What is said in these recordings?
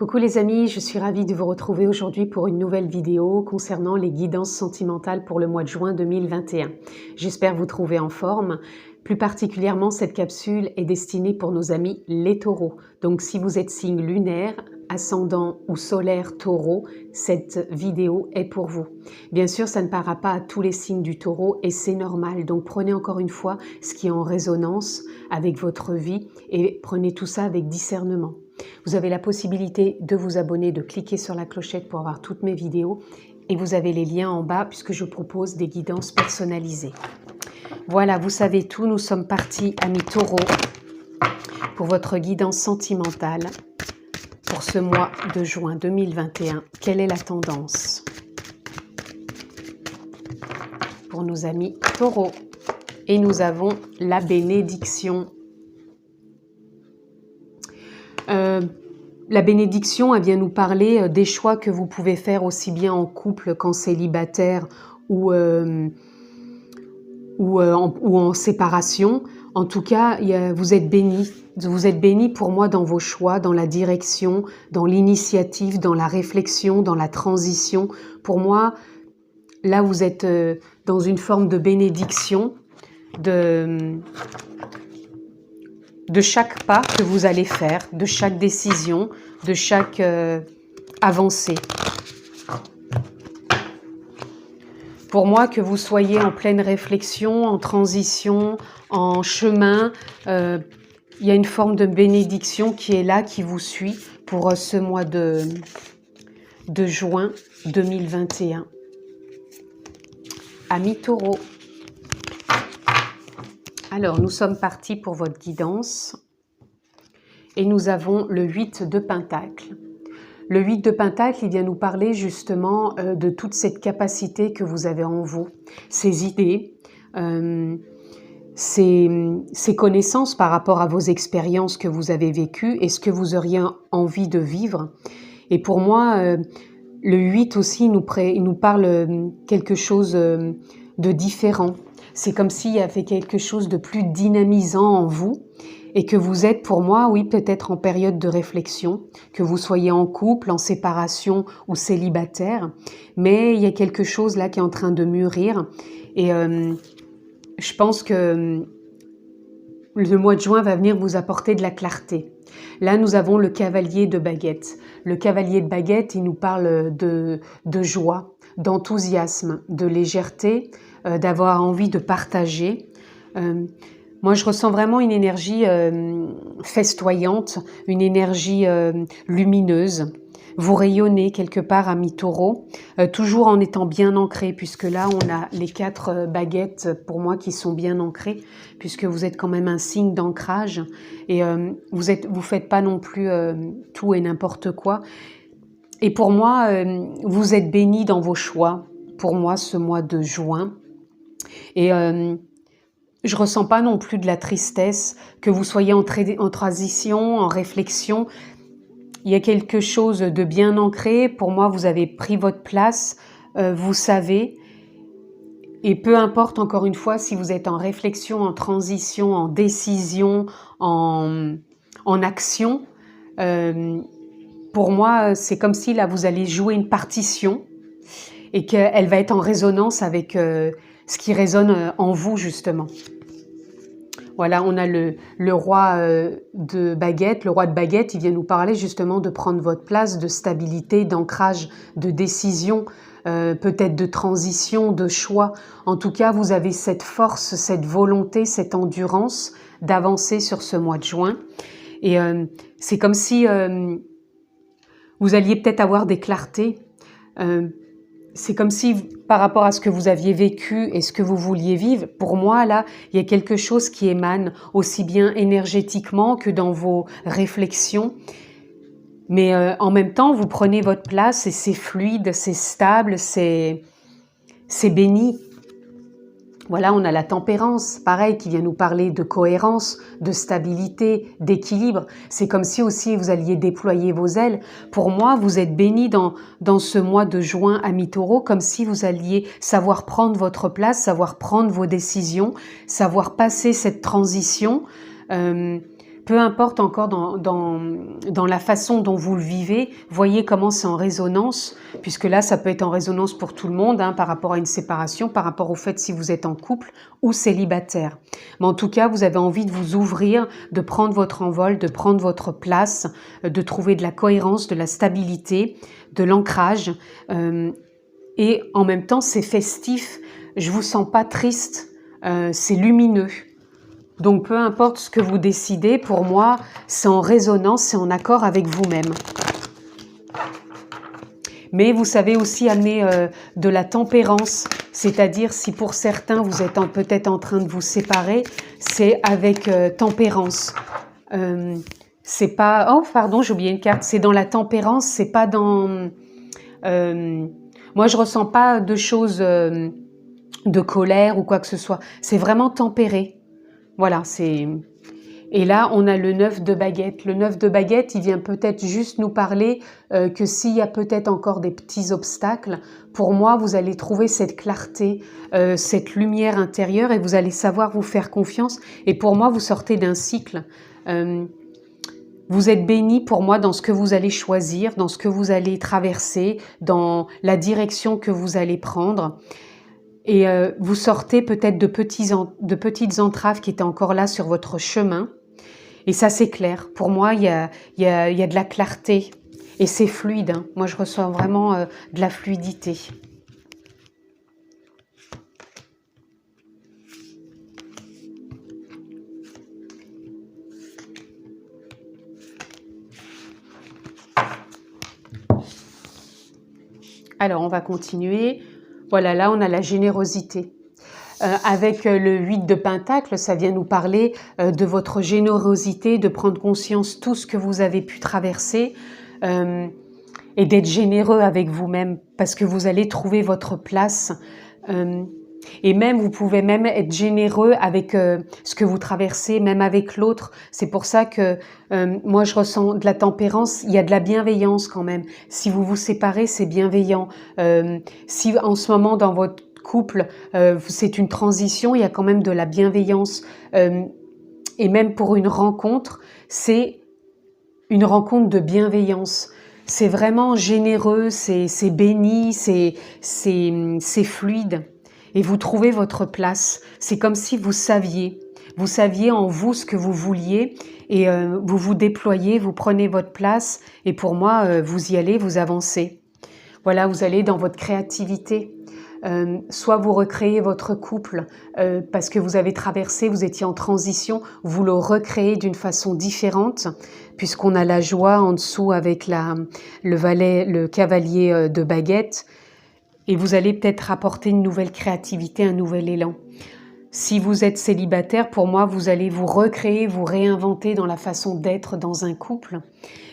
Coucou les amis, je suis ravie de vous retrouver aujourd'hui pour une nouvelle vidéo concernant les guidances sentimentales pour le mois de juin 2021. J'espère vous trouver en forme. Plus particulièrement, cette capsule est destinée pour nos amis les taureaux. Donc si vous êtes signe lunaire, ascendant ou solaire taureau, cette vidéo est pour vous. Bien sûr, ça ne parlera pas à tous les signes du taureau et c'est normal. Donc prenez encore une fois ce qui est en résonance avec votre vie et prenez tout ça avec discernement. Vous avez la possibilité de vous abonner, de cliquer sur la clochette pour avoir toutes mes vidéos et vous avez les liens en bas puisque je propose des guidances personnalisées. Voilà, vous savez tout, nous sommes partis, amis taureaux, pour votre guidance sentimentale pour ce mois de juin 2021. Quelle est la tendance pour nos amis taureaux? Et nous avons la bénédiction. La bénédiction, elle vient nous parler des choix que vous pouvez faire aussi bien en couple qu'en célibataire ou en séparation. En tout cas, vous êtes bénis. Vous êtes bénis pour moi dans vos choix, dans la direction, dans l'initiative, dans la réflexion, dans la transition. Pour moi, là, vous êtes dans une forme de bénédiction de chaque pas que vous allez faire, de chaque décision, de chaque avancée. Pour moi, que vous soyez en pleine réflexion, en transition, en chemin, il y a une forme de bénédiction qui est là, qui vous suit pour ce mois de juin 2021. Amis taureaux. Alors, nous sommes partis pour votre guidance et nous avons le 8 de Pentacle. Le 8 de Pentacle, il vient nous parler justement de toute cette capacité que vous avez en vous, ces idées, ces connaissances par rapport à vos expériences que vous avez vécues et ce que vous auriez envie de vivre. Et pour moi, le 8 aussi nous parle quelque chose de différent. C'est comme s'il y avait quelque chose de plus dynamisant en vous et que vous êtes, pour moi, oui, peut-être en période de réflexion, que vous soyez en couple, en séparation ou célibataire, mais il y a quelque chose là qui est en train de mûrir et je pense que le mois de juin va venir vous apporter de la clarté. Là, nous avons le cavalier de baguette. Le cavalier de baguette, il nous parle de joie, d'enthousiasme, de légèreté, d'avoir envie de partager. Moi, je ressens vraiment une énergie festoyante, une énergie lumineuse. Vous rayonnez quelque part, amis taureaux, toujours en étant bien ancré, puisque là, on a les 4 baguettes, pour moi, qui sont bien ancrées, puisque vous êtes quand même un signe d'ancrage, et vous faites pas non plus tout et n'importe quoi. Et pour moi, vous êtes bénis dans vos choix, pour moi, ce mois de juin. Et je ressens pas non plus de la tristesse, que vous soyez en transition, en réflexion. Il y a quelque chose de bien ancré. Pour moi, vous avez pris votre place, vous savez. Et peu importe, encore une fois, si vous êtes en réflexion, en transition, en décision, en action, pour moi, c'est comme si là, vous allez jouer une partition et qu'elle va être en résonance avec ce qui résonne en vous, justement. Voilà, on a le roi de baguette. Le roi de baguette, il vient nous parler justement de prendre votre place, de stabilité, d'ancrage, de décision, peut-être de transition, de choix. En tout cas, vous avez cette force, cette volonté, cette endurance d'avancer sur ce mois de juin. Et c'est comme si vous alliez peut-être avoir des clartés. C'est comme si, par rapport à ce que vous aviez vécu et ce que vous vouliez vivre, pour moi, là, il y a quelque chose qui émane aussi bien énergétiquement que dans vos réflexions. Mais en même temps, vous prenez votre place et c'est fluide, c'est stable, c'est béni. Voilà, on a la tempérance, pareil, qui vient nous parler de cohérence, de stabilité, d'équilibre. C'est comme si aussi vous alliez déployer vos ailes. Pour moi, vous êtes bénis dans ce mois de juin, amis taureaux, comme si vous alliez savoir prendre votre place, savoir prendre vos décisions, savoir passer cette transition. peu importe encore dans la façon dont vous le vivez, voyez comment c'est en résonance, puisque là, ça peut être en résonance pour tout le monde, hein, par rapport à une séparation, par rapport au fait si vous êtes en couple ou célibataire. Mais en tout cas, vous avez envie de vous ouvrir, de prendre votre envol, de prendre votre place, de trouver de la cohérence, de la stabilité, de l'ancrage. Et en même temps, c'est festif. Je vous sens pas triste, c'est lumineux. Donc, peu importe ce que vous décidez, pour moi, c'est en résonance, c'est en accord avec vous-même. Mais vous savez aussi amener de la tempérance, c'est-à-dire si pour certains, vous êtes peut-être en train de vous séparer, c'est avec tempérance. C'est pas... Oh, pardon, j'ai oublié une carte. C'est dans la tempérance, c'est pas dans... moi, je ressens pas de choses de colère ou quoi que ce soit. C'est vraiment tempéré. Voilà, c'est... Et là, on a le 9 de baguette. Le 9 de baguette, il vient peut-être juste nous parler que s'il y a peut-être encore des petits obstacles, pour moi, vous allez trouver cette clarté, cette lumière intérieure et vous allez savoir vous faire confiance. Et pour moi, vous sortez d'un cycle. Vous êtes béni pour moi dans ce que vous allez choisir, dans ce que vous allez traverser, dans la direction que vous allez prendre. Et vous sortez peut-être de petites entraves qui étaient encore là sur votre chemin. Et ça, c'est clair. Pour moi, il y a de la clarté. Et c'est fluide. Hein. Moi, je ressens vraiment de la fluidité. Alors, on va continuer. Voilà, là, on a la générosité. Avec le 8 de Pentacle, ça vient nous parler de votre générosité, de prendre conscience de tout ce que vous avez pu traverser et d'être généreux avec vous-même parce que vous allez trouver votre place. Et même, vous pouvez même être généreux avec ce que vous traversez, même avec l'autre. C'est pour ça que moi, je ressens de la tempérance. Il y a de la bienveillance quand même. Si vous vous séparez, c'est bienveillant. Si en ce moment, dans votre couple, c'est une transition, il y a quand même de la bienveillance. Et même pour une rencontre, c'est une rencontre de bienveillance. C'est vraiment généreux, c'est béni, c'est fluide. Et vous trouvez votre place. C'est comme si vous saviez en vous ce que vous vouliez et vous vous déployez, vous prenez votre place et pour moi, vous y allez, vous avancez. Voilà, vous allez dans votre créativité. Soit vous recréez votre couple parce que vous avez traversé, vous étiez en transition, vous le recréez d'une façon différente puisqu'on a la joie en dessous avec le cavalier de baguette. Et vous allez peut-être apporter une nouvelle créativité, un nouvel élan. Si vous êtes célibataire, pour moi, vous allez vous recréer, vous réinventer dans la façon d'être dans un couple.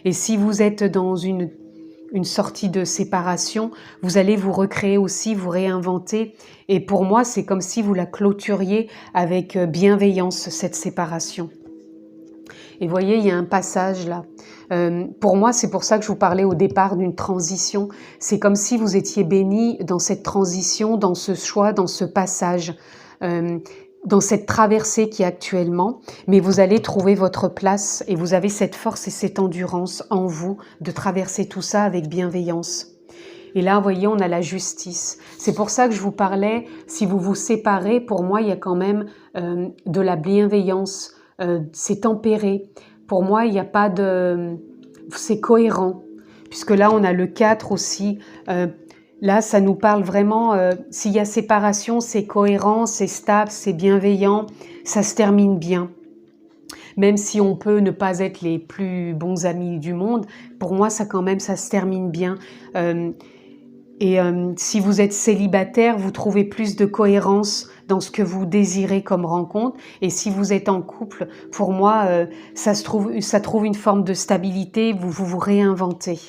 Et si vous êtes dans une sortie de séparation, vous allez vous recréer aussi, vous réinventer. Et pour moi, c'est comme si vous la clôturiez avec bienveillance, cette séparation. Et vous voyez, il y a un passage là. Pour moi, c'est pour ça que je vous parlais au départ d'une transition. C'est comme si vous étiez béni dans cette transition, dans ce choix, dans ce passage, dans cette traversée qui est actuellement. Mais vous allez trouver votre place et vous avez cette force et cette endurance en vous de traverser tout ça avec bienveillance. Et là, vous voyez, on a la justice. C'est pour ça que je vous parlais, si vous vous séparez, pour moi, il y a quand même de la bienveillance. C'est tempéré. Pour moi, il n'y a pas de... C'est cohérent. Puisque là, on a le 4 aussi. Là, ça nous parle vraiment... s'il y a séparation, c'est cohérent, c'est stable, c'est bienveillant. Ça se termine bien. Même si on peut ne pas être les plus bons amis du monde, pour moi, ça quand même, ça se termine bien. Si vous êtes célibataire, vous trouvez plus de cohérence dans ce que vous désirez comme rencontre. Et si vous êtes en couple, pour moi, ça trouve une forme de stabilité, vous vous réinventez.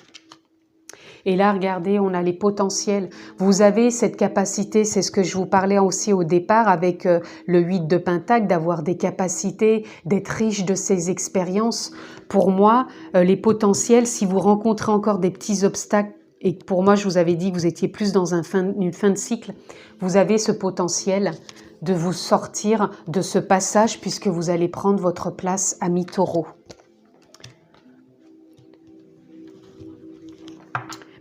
Et là, regardez, on a les potentiels. Vous avez cette capacité, c'est ce que je vous parlais aussi au départ avec le 8 de Pentacle, d'avoir des capacités, d'être riche de ces expériences. Pour moi, les potentiels, si vous rencontrez encore des petits obstacles, et pour moi, je vous avais dit que vous étiez plus dans une fin de cycle, vous avez ce potentiel de vous sortir de ce passage puisque vous allez prendre votre place à mi-taureau.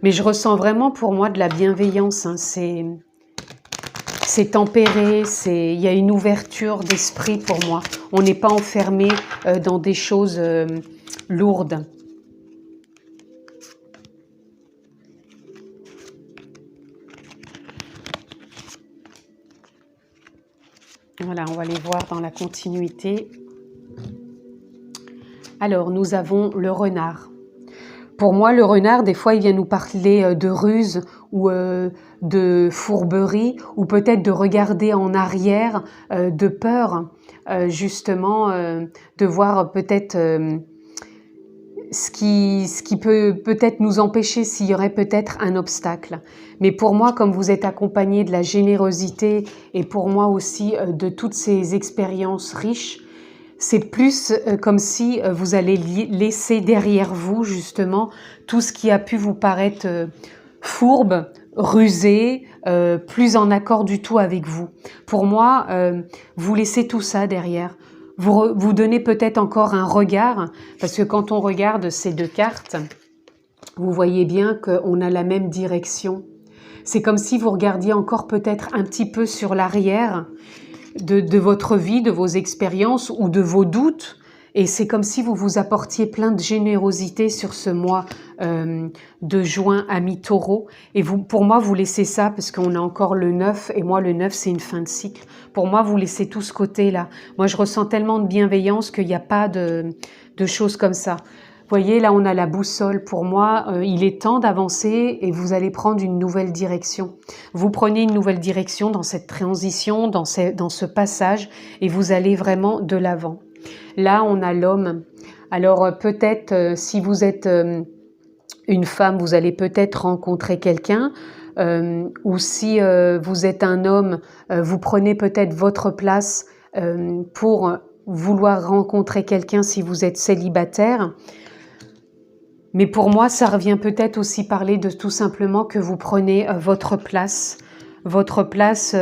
Mais je ressens vraiment pour moi de la bienveillance, hein. C'est tempéré, il y a une ouverture d'esprit pour moi. On n'est pas enfermé dans des choses lourdes. Voilà, on va les voir dans la continuité. Alors, nous avons le renard. Pour moi, le renard, des fois, il vient nous parler de ruse ou de fourberie, ou peut-être de regarder en arrière, de peur, justement, de voir peut-être ce qui peut peut-être nous empêcher s'il y aurait peut-être un obstacle. Mais pour moi, comme vous êtes accompagné de la générosité et pour moi aussi de toutes ces expériences riches, c'est plus comme si vous allez laisser derrière vous justement tout ce qui a pu vous paraître fourbe, rusé, plus en accord du tout avec vous. Pour moi, vous laissez tout ça derrière. Vous donnez peut-être encore un regard, parce que quand on regarde ces deux cartes, vous voyez bien qu'on a la même direction. C'est comme si vous regardiez encore peut-être un petit peu sur l'arrière de votre vie, de vos expériences ou de vos doutes. Et c'est comme si vous vous apportiez plein de générosité sur ce mois de juin à mi-taureau. Et vous, pour moi, vous laissez ça parce qu'on a encore le 9. Et moi, le 9, c'est une fin de cycle. Pour moi, vous laissez tout ce côté-là. Moi, je ressens tellement de bienveillance qu'il n'y a pas de choses comme ça. Vous voyez, là, on a la boussole. Pour moi, il est temps d'avancer et vous allez prendre une nouvelle direction. Vous prenez une nouvelle direction dans cette transition, dans ce passage, et vous allez vraiment de l'avant. Là, on a l'homme. Alors, peut-être, si vous êtes une femme, vous allez peut-être rencontrer quelqu'un. Ou si vous êtes un homme, vous prenez peut-être votre place pour vouloir rencontrer quelqu'un si vous êtes célibataire. Mais pour moi, ça revient peut-être aussi parler de tout simplement que vous prenez votre place. Votre place,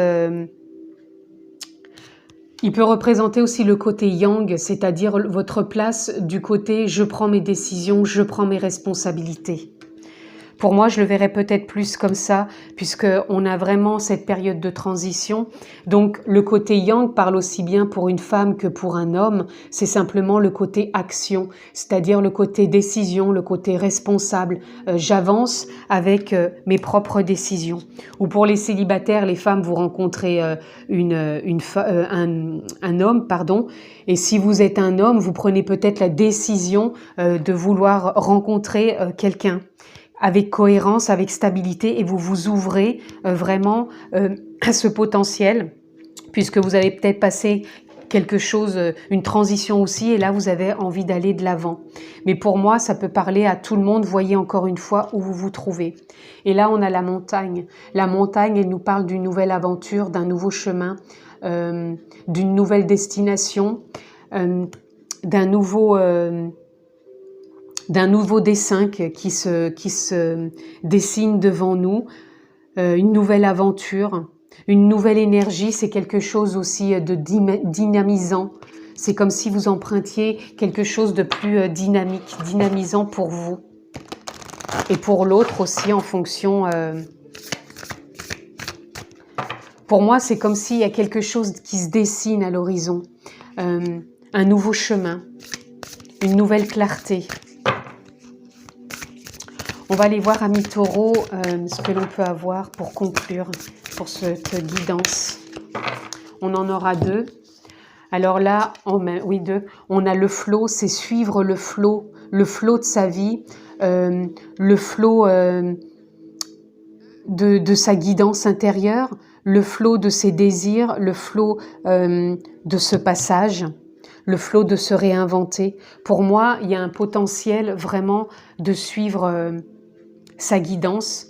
il peut représenter aussi le côté yang, c'est-à-dire votre place du côté « je prends mes décisions, je prends mes responsabilités ». Pour moi, je le verrais peut-être plus comme ça, puisqu'on a vraiment cette période de transition. Donc, le côté yang parle aussi bien pour une femme que pour un homme. C'est simplement le côté action, c'est-à-dire le côté décision, le côté responsable. J'avance avec mes propres décisions. Ou pour les célibataires, les femmes, vous rencontrez un homme, pardon. Et si vous êtes un homme, vous prenez peut-être la décision de vouloir rencontrer quelqu'un, avec cohérence, avec stabilité, et vous vous ouvrez vraiment à ce potentiel, puisque vous avez peut-être passé quelque chose, une transition aussi, et là vous avez envie d'aller de l'avant. Mais pour moi, ça peut parler à tout le monde. Voyez encore une fois où vous vous trouvez. Et là, on a la montagne. La montagne, elle nous parle d'une nouvelle aventure, d'un nouveau chemin, d'une nouvelle destination, d'un nouveau dessin qui se dessine devant nous, une nouvelle aventure, une nouvelle énergie. C'est quelque chose aussi de dynamisant. C'est comme si vous empruntiez quelque chose de plus dynamique, dynamisant pour vous. Et pour l'autre aussi en fonction... Pour moi, c'est comme s'il y a quelque chose qui se dessine à l'horizon. Un nouveau chemin, une nouvelle clarté. On va aller voir à mi-taureau ce que l'on peut avoir pour conclure, pour cette guidance. On en aura deux. Alors là, deux. On a le flot, c'est suivre le flot de sa vie, le flot de sa guidance intérieure, le flot de ses désirs, le flot de ce passage, le flot de se réinventer. Pour moi, il y a un potentiel vraiment de suivre sa guidance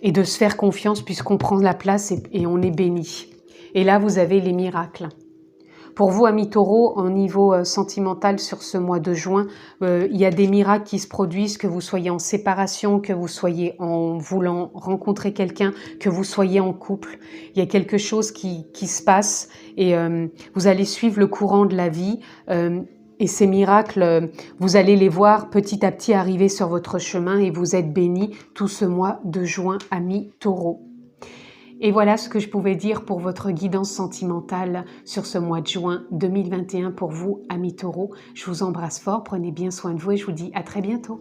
et de se faire confiance puisqu'on prend la place et on est béni. Et là, vous avez les miracles. Pour vous, amis taureaux, au niveau sentimental sur ce mois de juin, il y a des miracles qui se produisent, que vous soyez en séparation, que vous soyez en voulant rencontrer quelqu'un, que vous soyez en couple. Il y a quelque chose qui se passe et vous allez suivre le courant de la vie. Et ces miracles, vous allez les voir petit à petit arriver sur votre chemin et vous êtes bénis tout ce mois de juin, amis taureaux. Et voilà ce que je pouvais dire pour votre guidance sentimentale sur ce mois de juin 2021 pour vous, amis taureaux. Je vous embrasse fort, prenez bien soin de vous et je vous dis à très bientôt.